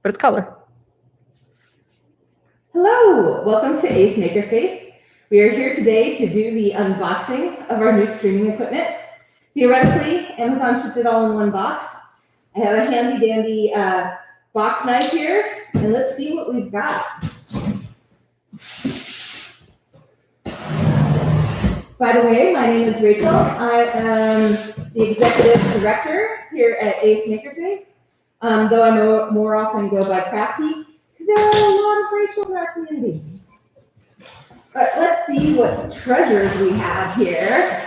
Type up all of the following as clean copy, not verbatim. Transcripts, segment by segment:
but it's color. Hello, welcome to Ace Makerspace. We are here today to do the unboxing of our new streaming equipment. Theoretically, Amazon shipped it all in one box. I have a handy dandy box knife here, and let's see what we've got. By the way, my name is Rachel. I am the executive director here at Ace Makerspace, though I more often go by Crafty, because there are a lot of Rachels in our community. But let's see what treasures we have here.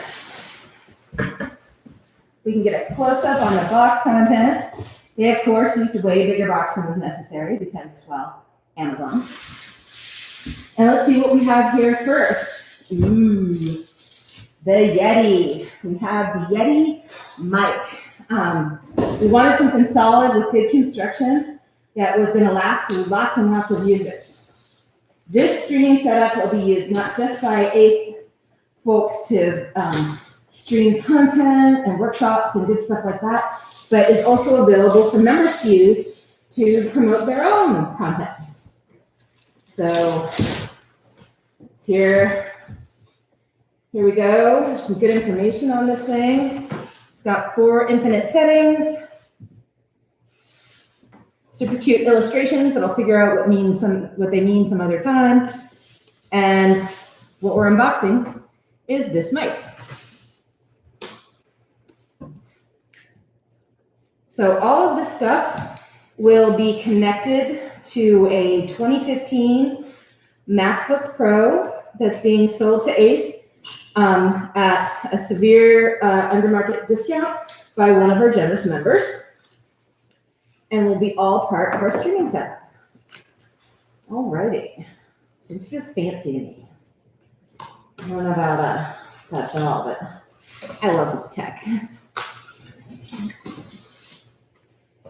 We can get a close-up on the box content. They, of course, used a way bigger box than was necessary because, well, Amazon. And let's see what we have here first. Ooh, the Yeti. We have the Yeti Mic. We wanted something solid with good construction that was going to last through lots and lots of users. This streaming setup will be used not just by ACE folks to stream content and workshops and good stuff like that, but is also available for members to use to promote their own content. So here we go. There's some good information on this thing. It's got 4 infinite settings. Super cute illustrations that'll figure out what they mean some other time. And what we're unboxing is this mic. So all of this stuff will be connected to a 2015 MacBook Pro that's being sold to ACE at a severe undermarket discount by one of our generous members, and will be all part of our streaming setup. Alrighty, so this feels fancy to me. I don't know about that at all, but I love the tech.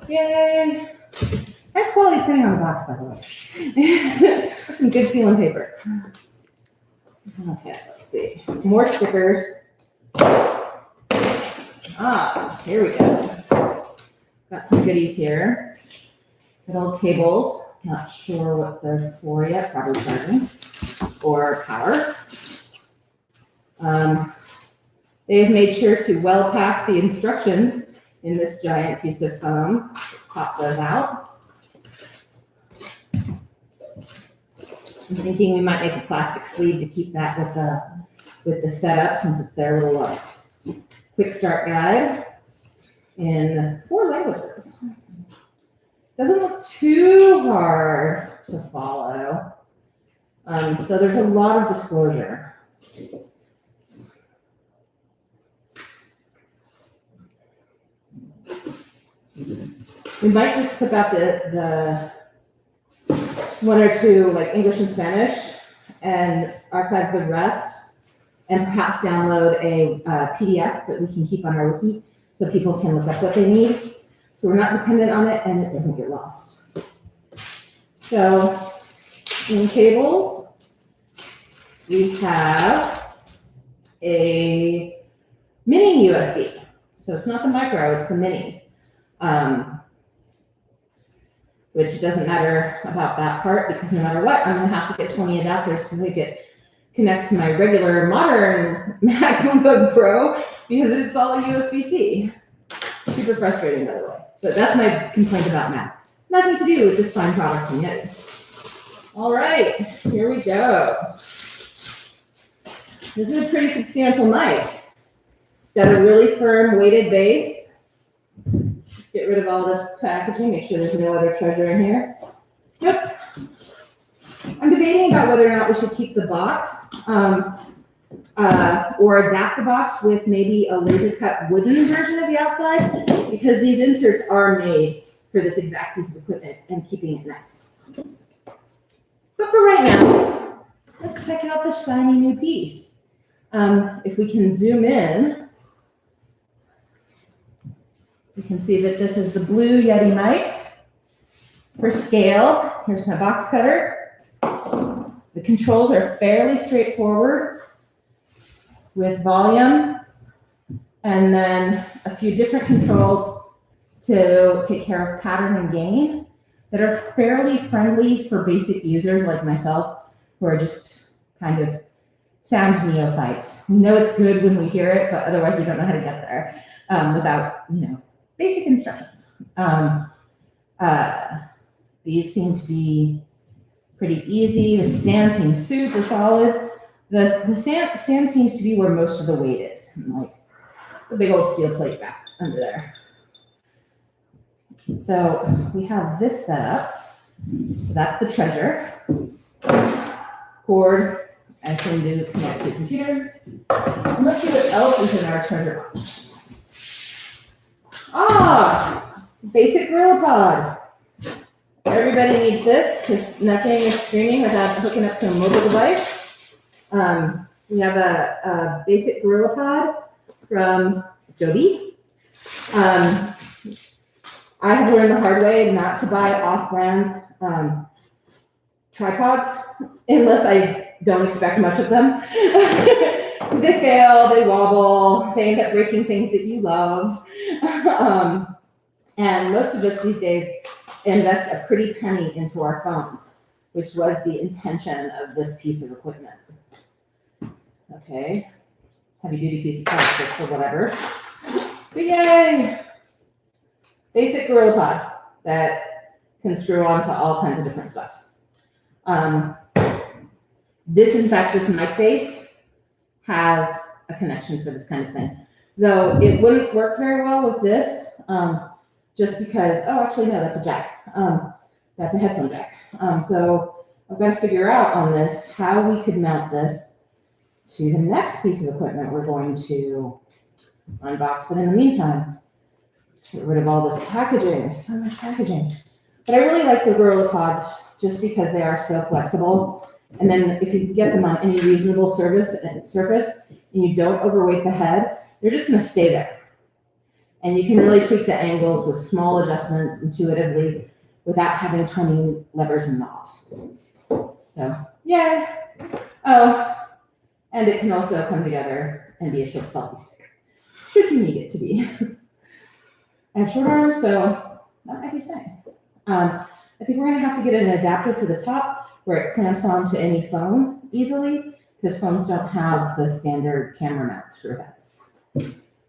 Yay! Nice quality printing on the box, by the way. That's some good feeling paper. Okay, let's see. More stickers. Here we go. Got some goodies here. Good old cables. Not sure what they're for yet. Probably charging or power. They've made sure to well pack the instructions in this giant piece of foam. Pop those out. I'm thinking we might make a plastic sleeve to keep that with the setup, since it's their little quick start guide in 4 languages. Doesn't look too hard to follow, though there's a lot of disclosure. We might just put out the 1 or 2 like English and Spanish and archive the rest, and perhaps download a PDF that we can keep on our wiki so people can look up what they need. So we're not dependent on it and it doesn't get lost. So in cables, we have a mini USB. So it's not the micro, it's the mini. Which doesn't matter about that part, because no matter what, I'm going to have to get 20 adapters to make it connect to my regular modern MacBook Pro, because it's all USB-C. Super frustrating, by the way. But that's my complaint about Mac. Nothing to do with this fine product from Yeti. All right, here we go. This is a pretty substantial mic. It's got a really firm weighted base. Get rid of all this packaging, make sure there's no other treasure in here. Nope. I'm debating about whether or not we should keep the box or adapt the box with maybe a laser cut wooden version of the outside, because these inserts are made for this exact piece of equipment and keeping it nice. But for right now, let's check out the shiny new piece. If we can zoom in, you can see that this is the blue Yeti mic. For scale, here's my box cutter. The controls are fairly straightforward with volume, and then a few different controls to take care of pattern and gain. that are fairly friendly for basic users like myself, who are just kind of sound neophytes. We know it's good when we hear it, but otherwise we don't know how to get there without, basic instructions. These seem to be pretty easy. The stand seems super solid. The stand seems to be where most of the weight is, like the big old steel plate back under there. So we have this set up. So that's the treasure. Cord, I assume, to connect to the computer. And let's see what else is in our treasure box. Basic GorillaPod. Everybody needs this because nothing is streaming without hooking up to a mobile device. We have a basic GorillaPod from Joby. I have learned the hard way not to buy off-brand tripods unless I don't expect much of them. They fail, they wobble, they end up breaking things that you love. And most of us these days invest a pretty penny into our phones, which was the intention of this piece of equipment. Okay, heavy-duty piece of plastic for whatever. But yay! Basic GorillaPod that can screw on to all kinds of different stuff. This mic base has a connection for this kind of thing. Though it wouldn't work very well with this, just because, actually no, that's a jack. That's a headphone jack. So I've got to figure out on this how we could mount this to the next piece of equipment we're going to unbox. But in the meantime, get rid of all this packaging, so much packaging. But I really like the GorillaPods just because they are so flexible. And then if you can get them on any reasonable surface and you don't overweight the head, they're just gonna stay there. And you can really tweak the angles with small adjustments intuitively without having tiny levers and knobs. So, yay. Oh, and it can also come together and be a short selfie stick, should you need it to be. I have short arms, so that might be fine. I think we're gonna have to get an adapter for the top where it clamps onto any phone easily, because phones don't have the standard camera mount screw head,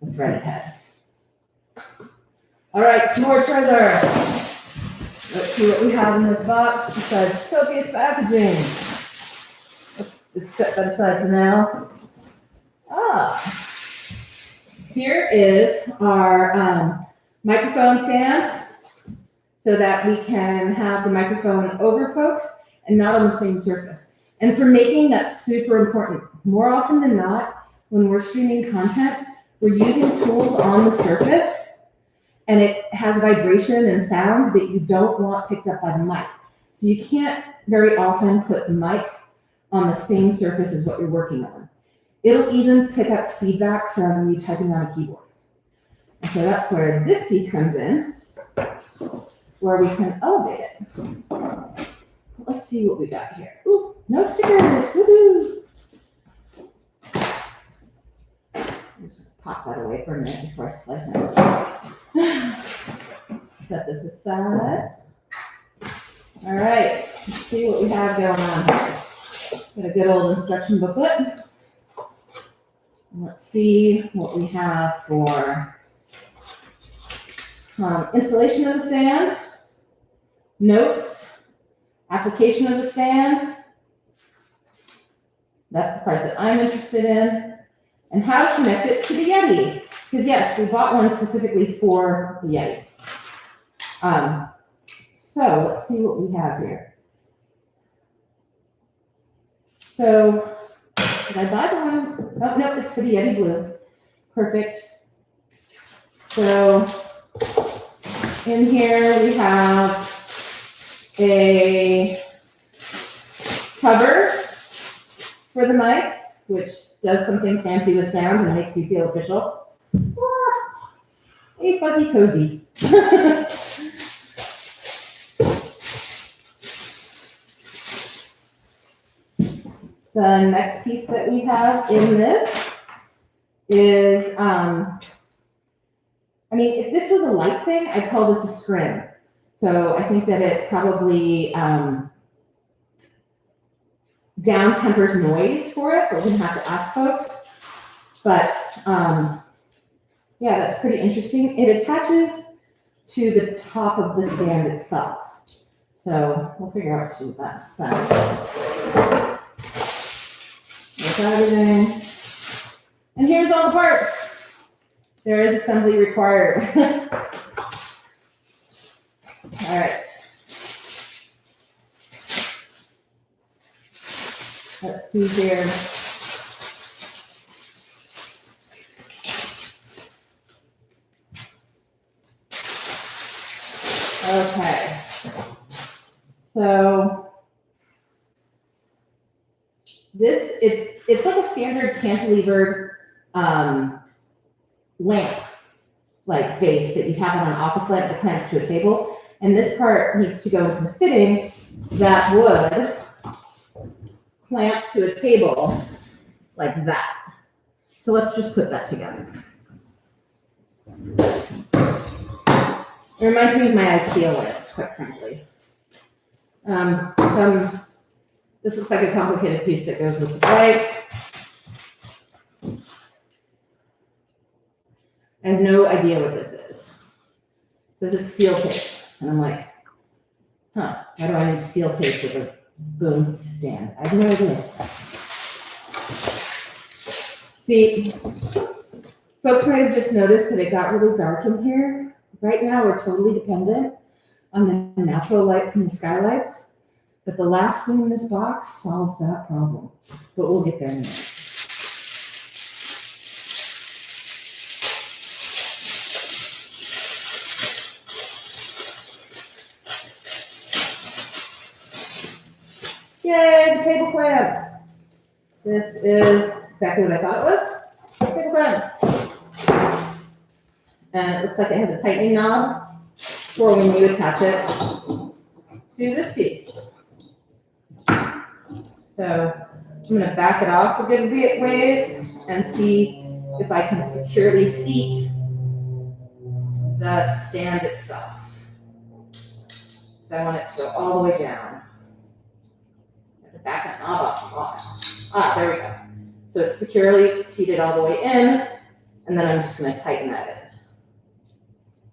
the threaded head. All right, more treasure. Let's see what we have in this box besides copious packaging. Let's just set that aside for now. Here is our microphone stand so that we can have the microphone over folks and not on the same surface. And for making, that's super important. More often than not, when we're streaming content, we're using tools on the surface and it has vibration and sound that you don't want picked up by the mic. So you can't very often put the mic on the same surface as what you're working on. It'll even pick up feedback from you typing on a keyboard. And so that's where this piece comes in, where we can elevate it. Let's see what we got here. Ooh, no stickers, woohoo! Just pop that away for a minute before I slice myself. Set this aside. All right, let's see what we have going on here. Got a good old instruction booklet. Let's see what we have for installation of the stand, notes, application of the stand. That's the part that I'm interested in. And how to connect it to the Yeti. Because yes, we bought one specifically for the Yeti. So let's see what we have here. So did I buy the one? Oh, no, it's for the Yeti Blue. Perfect. So in here we have a cover for the mic, which does something fancy with sound and makes you feel official. A fuzzy cozy. The next piece that we have in this is, if this was a light thing, I'd call this a scrim. So I think that it probably down tempers noise for it, but we're gonna have to ask folks. But yeah, that's pretty interesting. It attaches to the top of the stand itself. So we'll figure out what to do with that. So there's everything. And here's all the parts. There is assembly required. All right. Let's see here. Okay. So this, it's like a standard cantilevered lamp, like base that you have on an office lamp that clamps to a table. And this part needs to go into the fitting that would clamp to a table like that. So let's just put that together. It reminds me of my IKEA lamps, quite frankly. This looks like a complicated piece that goes with the bike. I have no idea what this is. It says it's seal tape. And I'm like, why do I need seal tape with a boom stand? I have no idea. See, folks might have just noticed that it got really dark in here. Right now, we're totally dependent on the natural light from the skylights, but the last thing in this box solves that problem. But we'll get there in a minute. Yay, the table clamp. This is exactly what I thought it was. Table clamp. And it looks like it has a tightening knob for when you attach it to this piece. So I'm going to back it off a good ways and see if I can securely seat the stand itself. So I want it to go all the way down. I have to back that knob off a lot. There we go. So it's securely seated all the way in, and then I'm just going to tighten that in.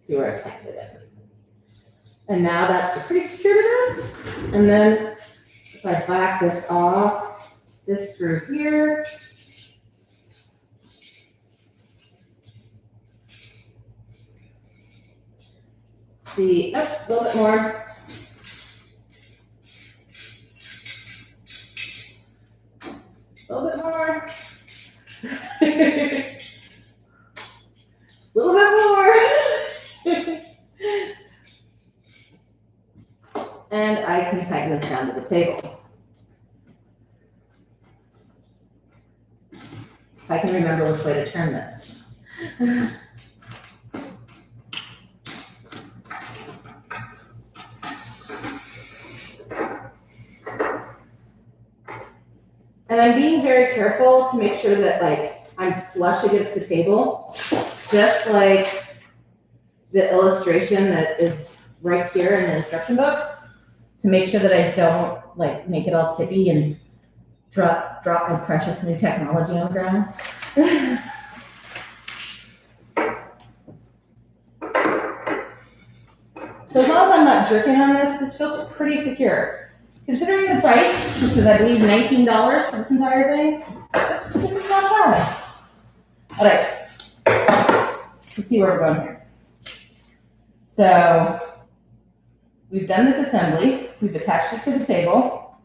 See where I've tightened it in. And now that's pretty secure to this. And then if I back this off, this screw here, see, a little bit more. A little bit more. A little bit more. And I can tighten this down to the table. If I can remember which way to turn this. And I'm being very careful to make sure that like I'm flush against the table, just like the illustration that is right here in the instruction book, to make sure that I don't like make it all tippy and drop my precious new technology on the ground. So as long as I'm not jerking on this feels pretty secure. Considering the price, which was I believe $19 for this entire thing, this is not bad. All right, let's see where we're going here. So we've done this assembly. We've attached it to the table.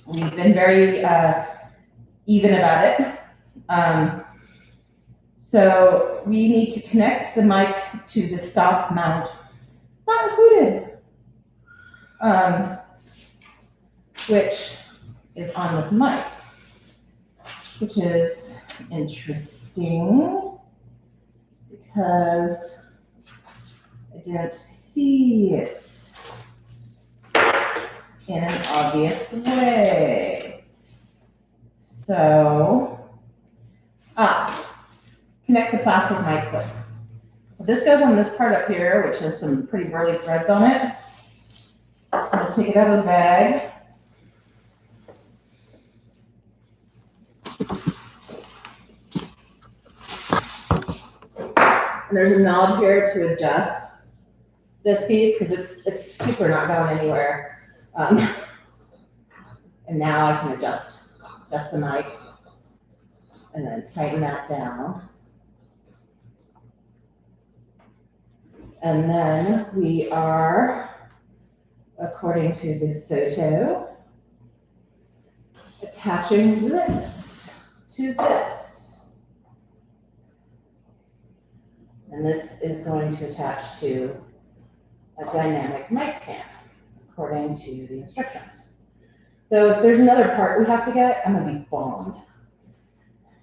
We've been very even about it. So we need to connect the mic to the stop mount, not included, which is on this mic, which is interesting because I don't see it in an obvious way. So, connect the plastic mic clip. So this goes on this part up here, which has some pretty burly threads on it. I'm gonna take it out of the bag. And there's a knob here to adjust this piece because it's super not going anywhere. And now I can adjust the mic and then tighten that down. And then we are, according to the photo, attaching this to this. And this is going to attach to a dynamic mic stand, according to the instructions. Though if there's another part we have to get, I'm gonna be bombed.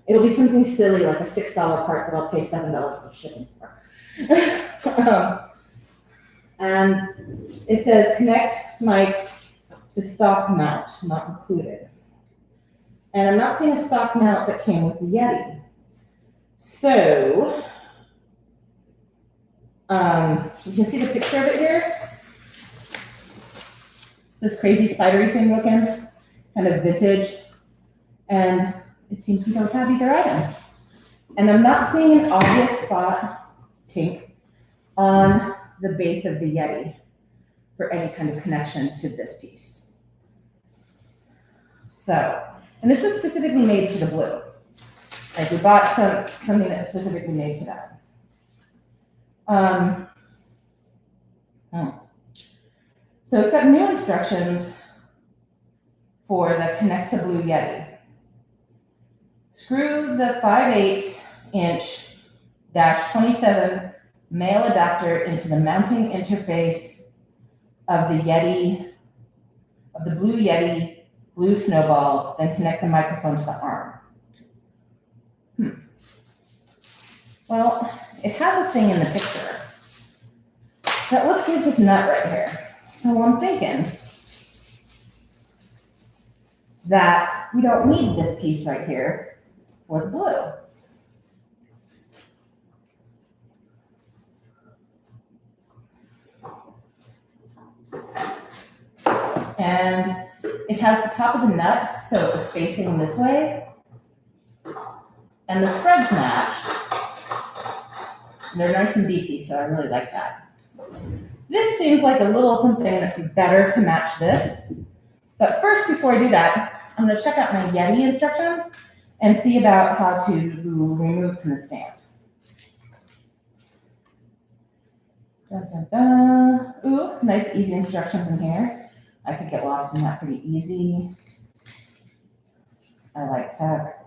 It'll be something silly like a $6 part that I'll pay $7 for shipping for. And it says connect mic to stock mount, not included. And I'm not seeing a stock mount that came with the Yeti. So, you can see the picture of it here. It's this crazy spidery thing looking, kind of vintage. And it seems we don't have either item. And I'm not seeing an obvious spot, tink, on the base of the Yeti for any kind of connection to this piece. So, and this was specifically made for the blue. Like we bought something that was specifically made to that. So it's got new instructions for the Connect to Blue Yeti. Screw the 5/8 inch -27 male adapter into the mounting interface of the Yeti, of the Blue Yeti Blue Snowball, then connect the microphone to the arm. Well, it has a thing in the picture that looks like this nut right here. So I'm thinking that we don't need this piece right here for the blue. And it has the top of the nut, so it was facing this way. And the threads matched. They're nice and beefy, so I really like that. This seems like a little something that would be better to match this. But first, before I do that, I'm gonna check out my Yeti instructions and see about how to remove from the stand. Dun, dun, dun. Ooh, nice easy instructions in here. I could get lost in that pretty easy. I like tech.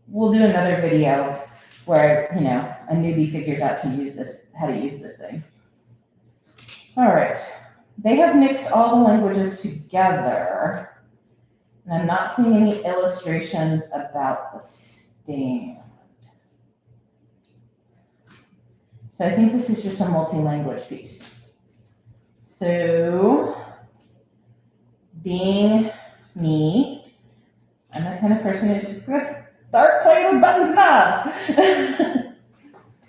We'll do another video where, a newbie figures out how to use this thing. All right, they have mixed all the languages together, and I'm not seeing any illustrations about the stand. So I think this is just a multi-language piece. So, being me, I'm the kind of person who's just gonna start playing with buttons and knobs.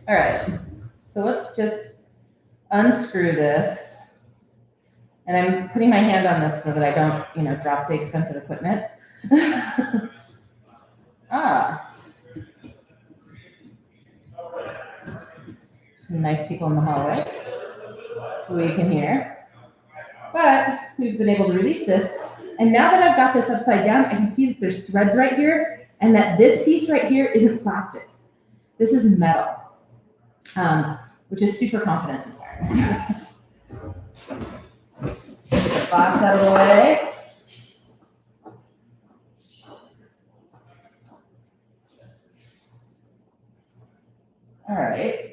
All right, so let's just unscrew this. And I'm putting my hand on this so that I don't, drop the expensive equipment. Some nice people in the hallway who we can hear. But we've been able to release this. And now that I've got this upside down, I can see that there's threads right here and that this piece right here isn't plastic. This is metal, which is super confidence inspiring. Get the box out of the way. All right.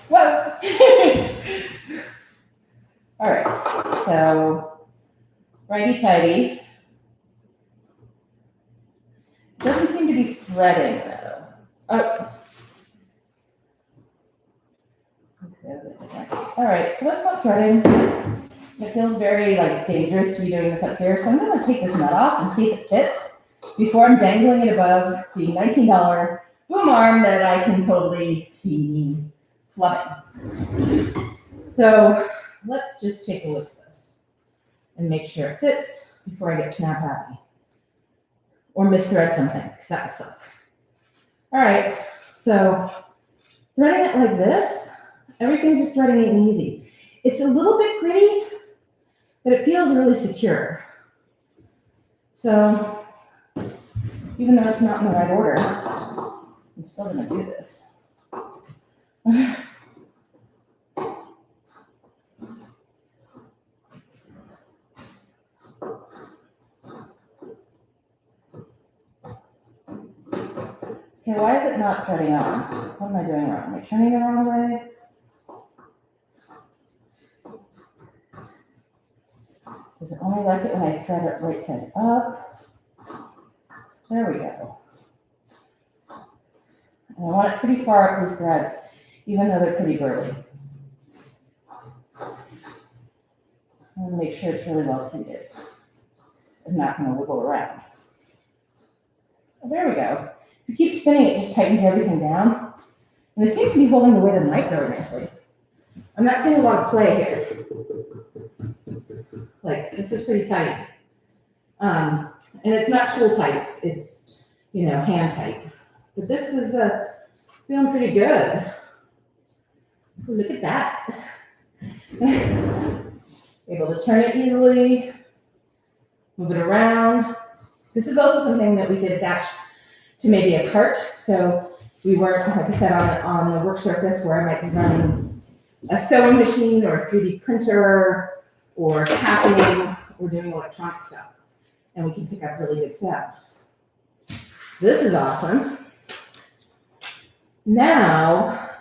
Whoa. All right, so righty-tighty. Doesn't seem to be threading though. Oh. Okay. All right, so that's not threading. It feels very dangerous to be doing this up here. So I'm gonna take this nut off and see if it fits. before I'm dangling it above the $19 boom arm that I can totally see me flubbing. So let's just take a look at this and make sure it fits before I get snap happy or misthread something, because that would suck. All right, so threading it like this, everything's just threading it easy. It's a little bit gritty, but it feels really secure. So even though it's not in the right order, I'm still gonna do this. Okay, why is it not threading on? What am I doing wrong? Am I turning the wrong way? Does it only like it when I thread it right side up? There we go. And I want it pretty far up these threads, even though they're pretty burly. I want to make sure it's really well seated. I'm not going to wiggle around. Oh, there we go. If you keep spinning, it just tightens everything down. And it seems to be holding the weight of the mic really nicely. I'm not seeing a lot of play here. Like, this is pretty tight. And it's not tool tight, it's hand tight. But this is feeling pretty good. Ooh, look at that. Able to turn it easily, move it around. This is also something that we could attach to maybe a cart. So we weren't, like I said, on the work surface where I might be running a sewing machine or a 3D printer or tapping or doing electronic stuff. And we can pick up really good sound. So this is awesome. Now,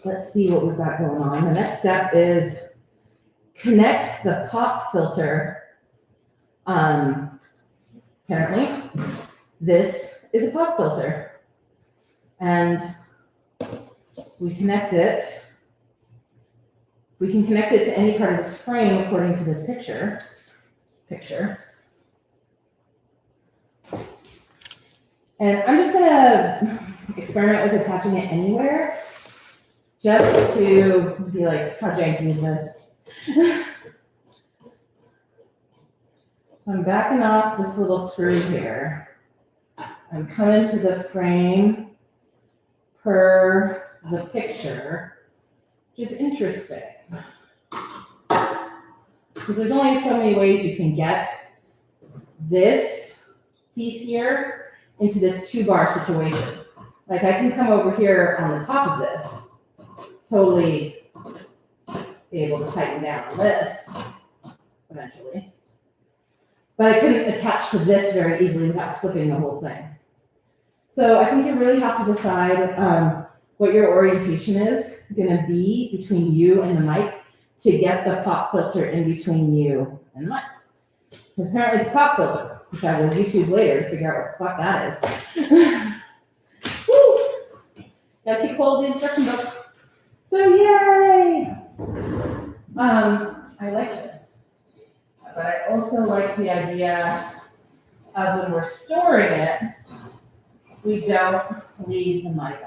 let's see what we've got going on. The next step is connect the pop filter. Apparently, this is a pop filter. And we connect it. We can connect it to any part of this frame according to this picture. And I'm just gonna experiment with attaching it anywhere, just to be like, how janky is this? So I'm backing off this little screw here. I'm coming to the frame per the picture, which is interesting. Because there's only so many ways you can get this piece here into this 2-bar situation. Like I can come over here on the top of this, totally be able to tighten down on this eventually. But I couldn't attach to this very easily without flipping the whole thing. So I think you really have to decide what your orientation is gonna be between you and the mic to get the pop filter in between you and the mic. Because apparently it's a pop filter, which I will YouTube later to figure out what the fuck that is. Woo! Gotta keep hold of the instruction books. So yay! I like this. But I also like the idea of when we're storing it, we don't leave the mic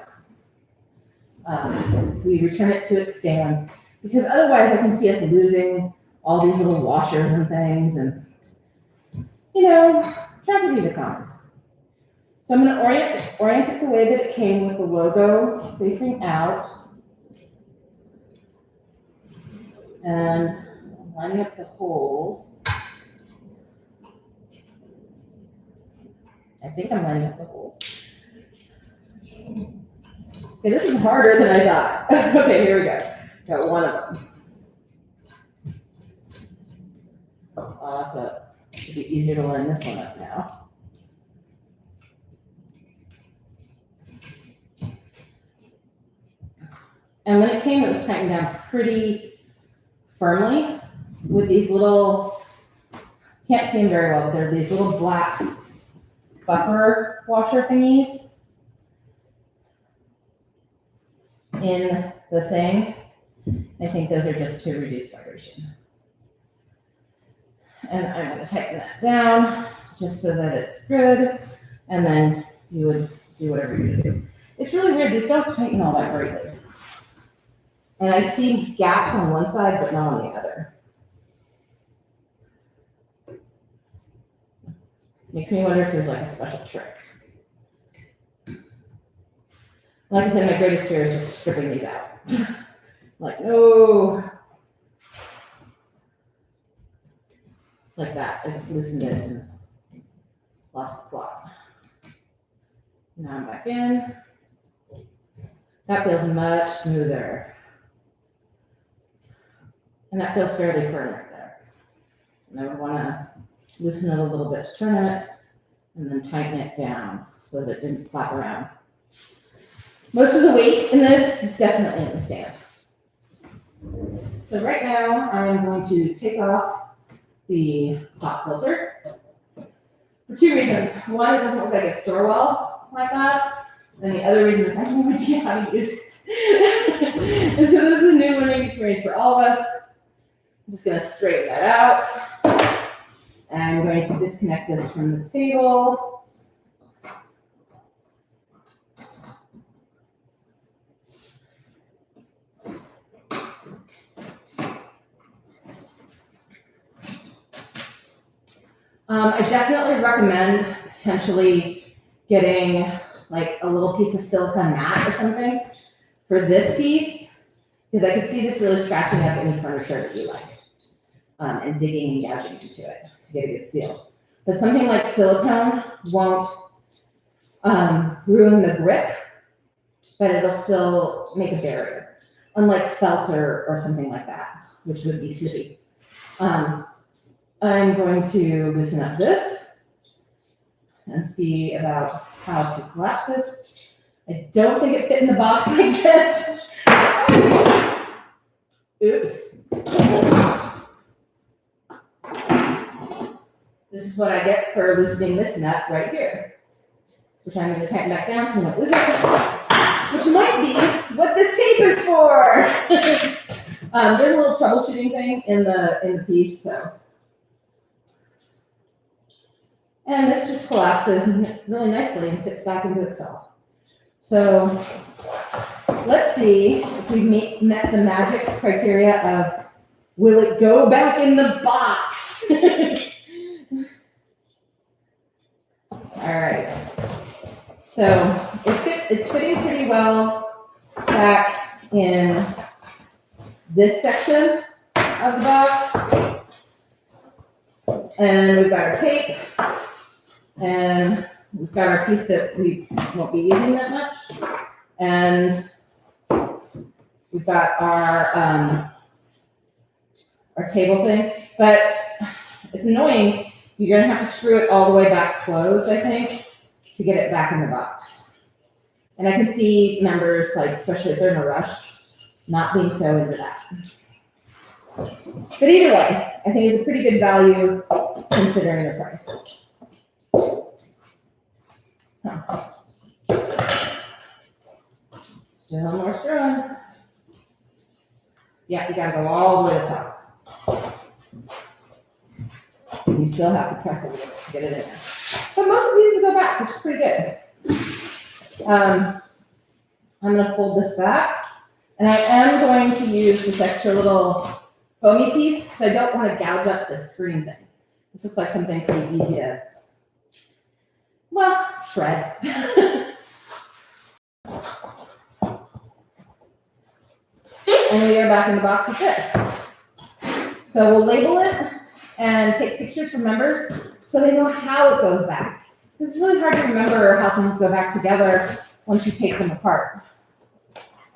on. We return it to its stand, because otherwise I can see us losing all these little washers and things, and tragedy to commons. So I'm going to orient it the way that it came, with the logo facing out, and I'm lining up the holes. I think I'm lining up the holes. Okay, this is harder than I thought. Okay, here we go. Got one of them. Awesome. Should be easier to line this one up now. And when it came, it was tightened down pretty firmly with these little, can't see them very well, but they're these little black buffer washer thingies in the thing. I think those are just to reduce vibration. And I'm going to tighten that down just so that it's good, and then you would do whatever you do. It's really weird, these don't tighten all that greatly. And I see gaps on one side, but not on the other. Makes me wonder if there's like a special trick. Like I said, my greatest fear is just stripping these out. Like, no. Like that, I just loosened it and lost the plot. Now I'm back in. That feels much smoother. And that feels fairly firm right there. And I would want to loosen it a little bit to turn it, and then tighten it down so that it didn't flap around. Most of the weight in this is definitely in the stand. So right now, I'm going to take off the pop filter for two reasons. One, it doesn't look like it's store well like that. And the other reason is I have no idea how to use it. And so this is a new learning experience for all of us. I'm just going to straighten that out. And I'm going to disconnect this from the table. I definitely recommend potentially getting like a little piece of silicone mat or something for this piece, because I could see this really scratching up any furniture that you like, and digging and gouging into it to get a good seal. But something like silicone won't ruin the grip, but it'll still make a barrier, unlike felt or something like that, which would be slippy. I'm going to loosen up this and see about how to collapse this. I don't think it fit in the box like this. Oops. This is what I get for loosening this nut right here, which I'm going to tighten back down so I don't lose it, which might be what this tape is for. There's a little troubleshooting thing in the piece, so. And this just collapses really nicely and fits back into itself. So let's see if we've met the magic criteria of, will it go back in the box? All right. So it's fitting pretty well back in this section of the box. And we've got our tape. And we've got our piece that we won't be using that much. And we've got our table thing. But it's annoying. You're going to have to screw it all the way back closed, I think, to get it back in the box. And I can see members, like, especially if they're in a rush, not being so into that. But either way, I think it's a pretty good value considering the price. Still more screwing. Yeah, you gotta go all the way to the top. You still have to press it a little bit to get it in there. But most of these go back, which is pretty good. I'm gonna fold this back, and I am going to use this extra little foamy piece because I don't want to gouge up this screen thing. This looks like something pretty easy to, well, shred. And we are back in the box with this. So we'll label it and take pictures from members so they know how it goes back. It's really hard to remember how things go back together once you take them apart.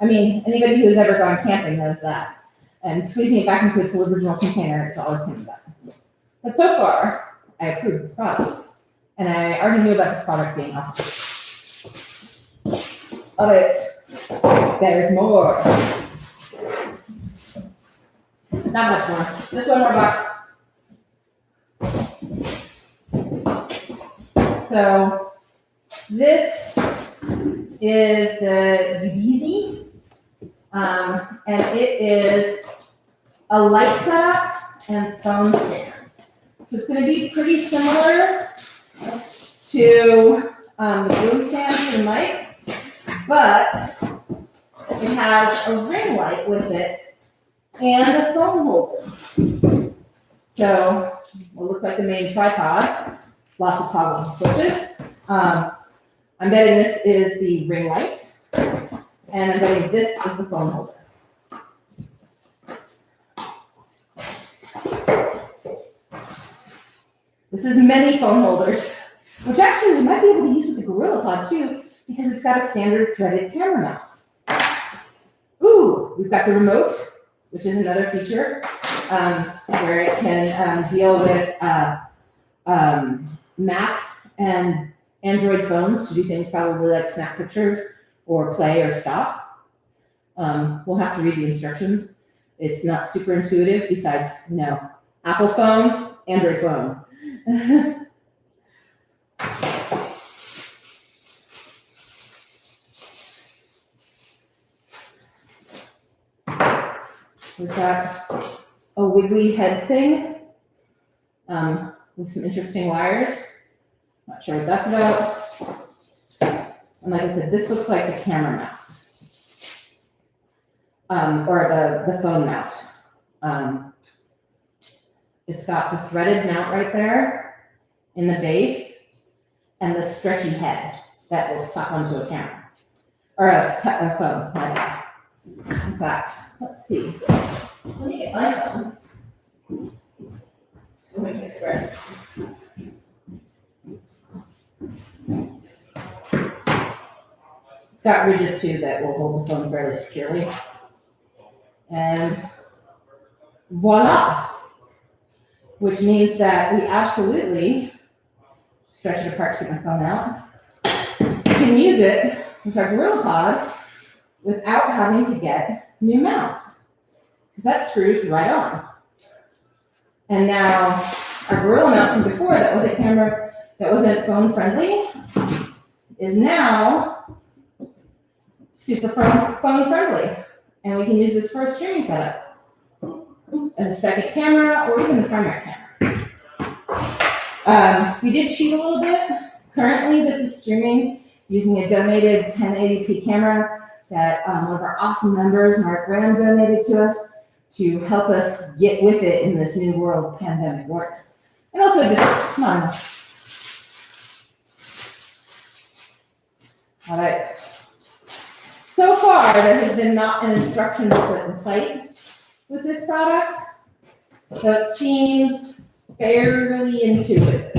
I mean, anybody who's ever gone camping knows that. And squeezing it back into its original container is always coming back. But so far, I approve this product. And I already knew about this product being awesome. But there's more. Not much more. Just one more box. So this is the Yeti, and it is a light setup and phone stand. So it's going to be pretty similar to the boom stand for the mic, but it has a ring light with it and a phone holder. So what looks like the main tripod, lots of toggle switches. I'm betting this is the ring light, and I'm betting this is the phone holder. This is many phone holders, which actually we might be able to use with the GorillaPod too, because it's got a standard threaded camera mount. Ooh, we've got the remote, which is another feature where it can deal with Mac and Android phones to do things probably like snap pictures or play or stop. We'll have to read the instructions. It's not super intuitive besides, Apple phone, Android phone. We've got a wiggly head thing with some interesting wires. Not sure what that's about. And like I said, this looks like the camera mount, or the phone mount. It's got the threaded mount right there in the base and the stretchy head that will suck onto a camera. Or a phone, my bad. In fact, let's see. Let me get my phone. Let me swear. It's got ridges too that will hold the phone fairly securely. And voila! Which means that we absolutely stretch it apart to get my phone out. You can use it with our GorillaPod without having to get new mounts, because that screws right on. And now our Gorilla mount from before that was a camera that wasn't phone friendly is now super phone friendly. And we can use this for a streaming setup as a second camera or even the primary camera. We did cheat a little bit. Currently, this is streaming using a donated 1080p camera that one of our awesome members, Mark Graham, donated to us to help us get with it in this new world pandemic work. And also just, it's not enough. All right. So far, there has been not an instruction booklet in sight with this product, so it seems fairly intuitive.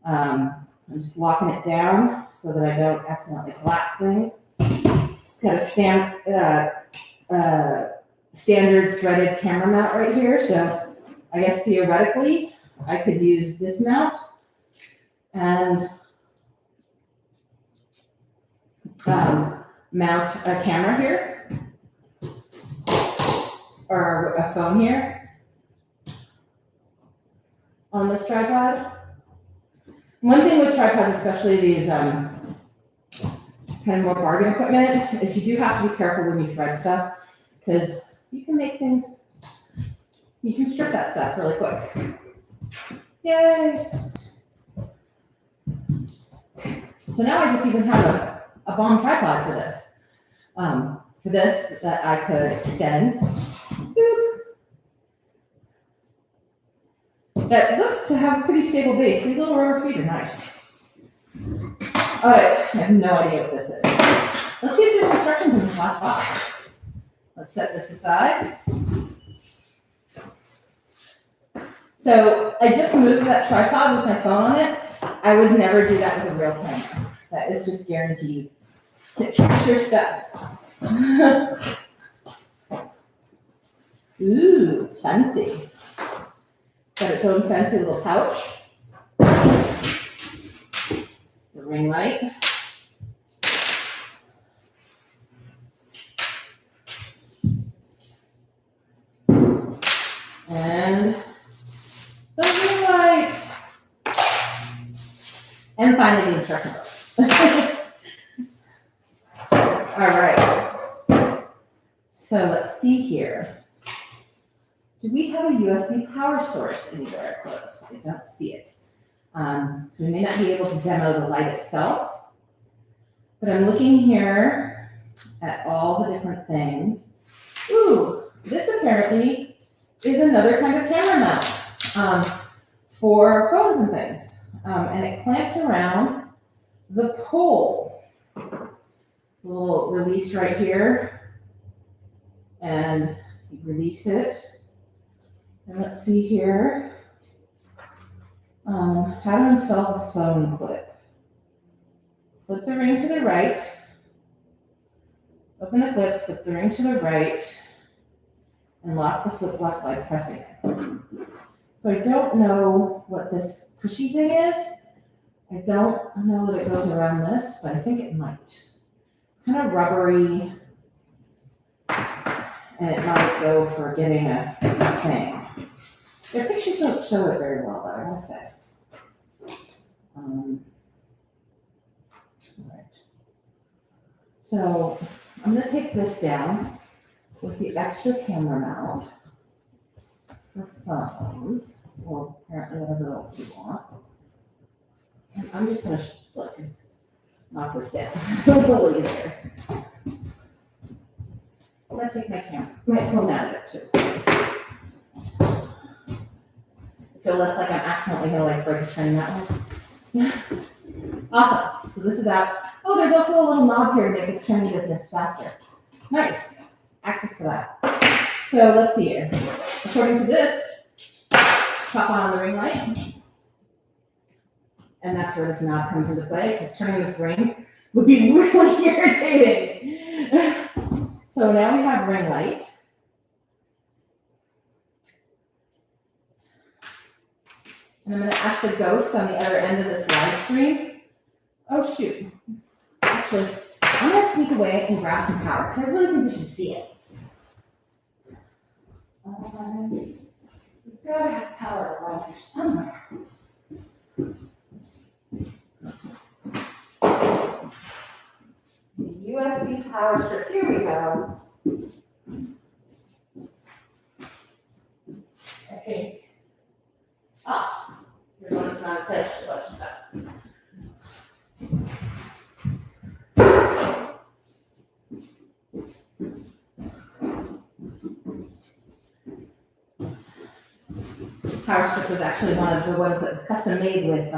I'm just locking it down so that I don't accidentally collapse things. It's got a standard threaded camera mount right here, so I guess theoretically I could use this mount and mount a camera here or a phone here on this tripod. One thing with tripods, especially these kind of more bargain equipment, is you do have to be careful when you thread stuff, because you can make things, you can strip that stuff really quick. Yay! So now I just even have a bomb tripod for this. That I could extend. Boop. That looks to have a pretty stable base. These little rubber feet are nice. All right, I have no idea what this is. Let's see if there's instructions in this last box. Let's set this aside. So I just moved that tripod with my phone on it. I would never do that with a real camera. That is just guaranteed to trash your stuff. Ooh, it's fancy. Got its own fancy little pouch. The ring light. And the ring light. And finally the instruction book. All right. So let's see here. Do we have a USB power source anywhere close? I don't see it. So we may not be able to demo the light itself, but I'm looking here at all the different things. Ooh, this apparently is another kind of camera mount for phones and things. And it clamps around the pole. A little release right here. And you release it. And let's see here. How to install the phone clip. Flip the ring to the right. Open the clip, flip the ring to the right, and lock the flip lock by pressing it. So I don't know what this cushy thing is. I don't know that it goes around this, but I think it might. Kind of rubbery, and it might go for getting a thing. Their pictures don't show it very well, though, I gotta say. Right. So I'm gonna take this down with the extra camera mount for phones, or apparently whatever else you want. And I'm just gonna knock this down. It's a little easier. I'm gonna take my phone out of it too. I feel less like I'm accidentally gonna break a screen that way. Awesome. So this is out. Oh, there's also a little knob here to make this turning business faster. Nice. Access to that. So let's see here. According to this, chop on the ring light. And that's where this knob comes into play, because turning this ring would be really irritating. So now we have ring light. And I'm going to ask the ghost on the other end of this live stream. Oh, shoot. Actually, I'm going to sneak away and grab some power, because I really think we should see it. We've got to have power around here somewhere. The USB power strip. Here we go. I think. Ah, here's one that's not attached to much stuff. Power strip was actually one of the ones that was custom made with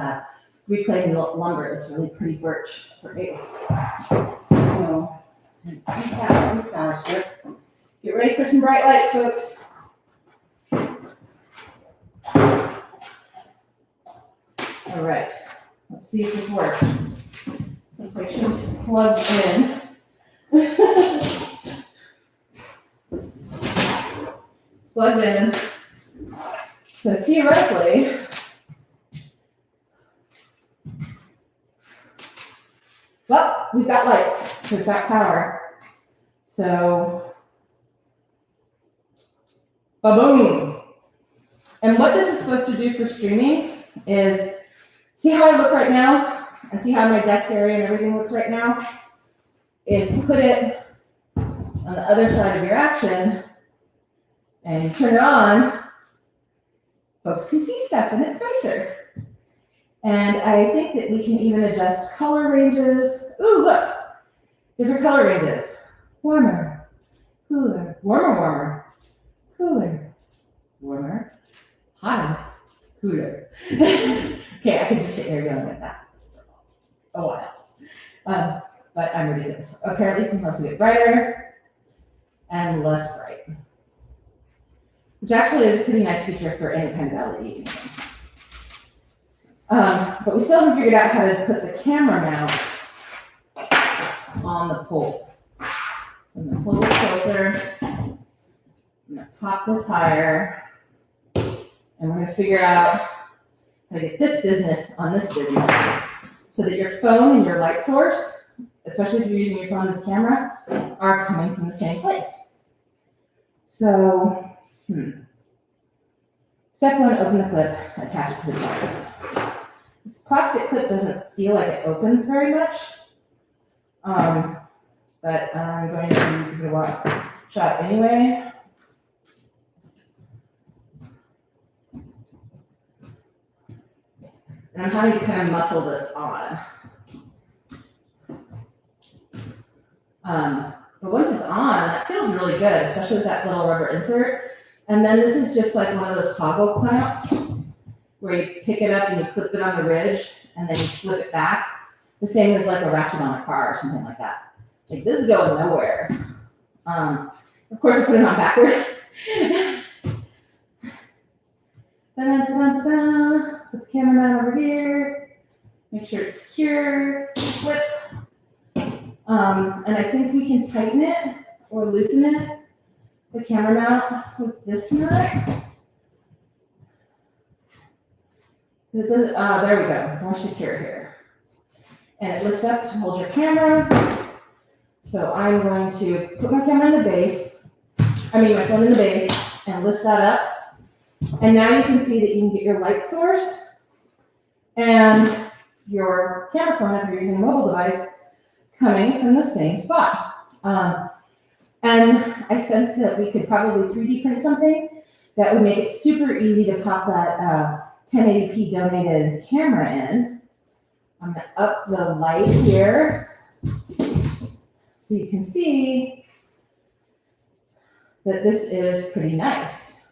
reclaimed lumber. It's really pretty birch for base. So, detach this power strip. Get ready for some bright lights, folks. All right, let's see if this works. Let's make sure it's plugged in. Plugged in. So theoretically, well, we've got lights, so we've got power. So, ba-boom. And what this is supposed to do for streaming is, see how I look right now? And see how my desk area and everything looks right now? If you put it on the other side of your action, and you turn it on, folks can see stuff, and it's nicer. And I think that we can even adjust color ranges. Ooh, look, different color ranges. Warmer, cooler, warmer, cooler, warmer, hotter, cooler. Okay, I could just sit here going like that a while. But I'm ready to do this. Apparently, you can also get brighter and less bright, which actually is a pretty nice feature for any kind of LED. But we still haven't figured out how to put the camera mount on the pole. So I'm going to pull this closer. I'm going to pop this higher. And we're going to figure out how to get this business on this business so that your phone and your light source, especially if you're using your phone as a camera, are coming from the same place. So, Step one, open the clip, attach it to the target. This plastic clip doesn't feel like it opens very much, but I'm going to give it a shot anyway. And I'm having to kind of muscle this on. But once it's on, that feels really good, especially with that little rubber insert. And then this is just like one of those toggle clamps where you pick it up and you clip it on the ridge and then you flip it back. The same as like a ratchet on a car or something like that. Like this is going nowhere. Of course I put it on backward. Put the camera mount over here. Make sure it's secure. Flip. And I think we can tighten it or loosen it, the camera mount, with this nut. It does, there we go, more secure here. And it lifts up to hold your camera. So I'm going to put my camera in the base, my phone in the base, and lift that up. And now you can see that you can get your light source and your camera phone, if you're using a mobile device, coming from the same spot. And I sense that we could probably 3D print something that would make it super easy to pop that 1080p donated camera in. I'm gonna up the light here so you can see that this is pretty nice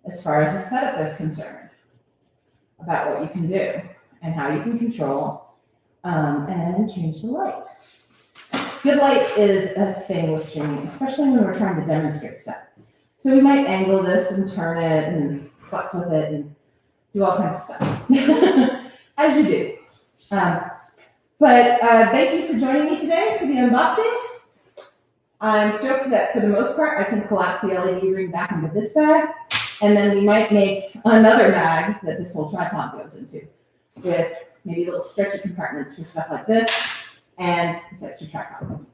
as far as the setup is concerned about what you can do and how you can control and change the light. Good light is a thing with streaming, especially when we're trying to demonstrate stuff. So we might angle this and turn it and futz with it and do all kinds of stuff, as you do. But thank you for joining me today for the unboxing. I'm stoked that for the most part, I can collapse the LED ring back into this bag, and then we might make another bag that this whole tripod goes into with maybe little stretchy compartments for stuff like this and this extra tripod.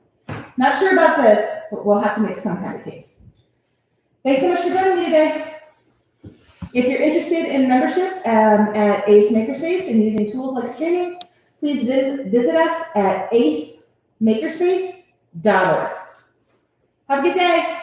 Not sure about this, but we'll have to make some kind of case. Thanks so much for joining me today. If you're interested in membership at Ace Makerspace and using tools like streaming, please visit us at acemakerspace.org. Have a good day.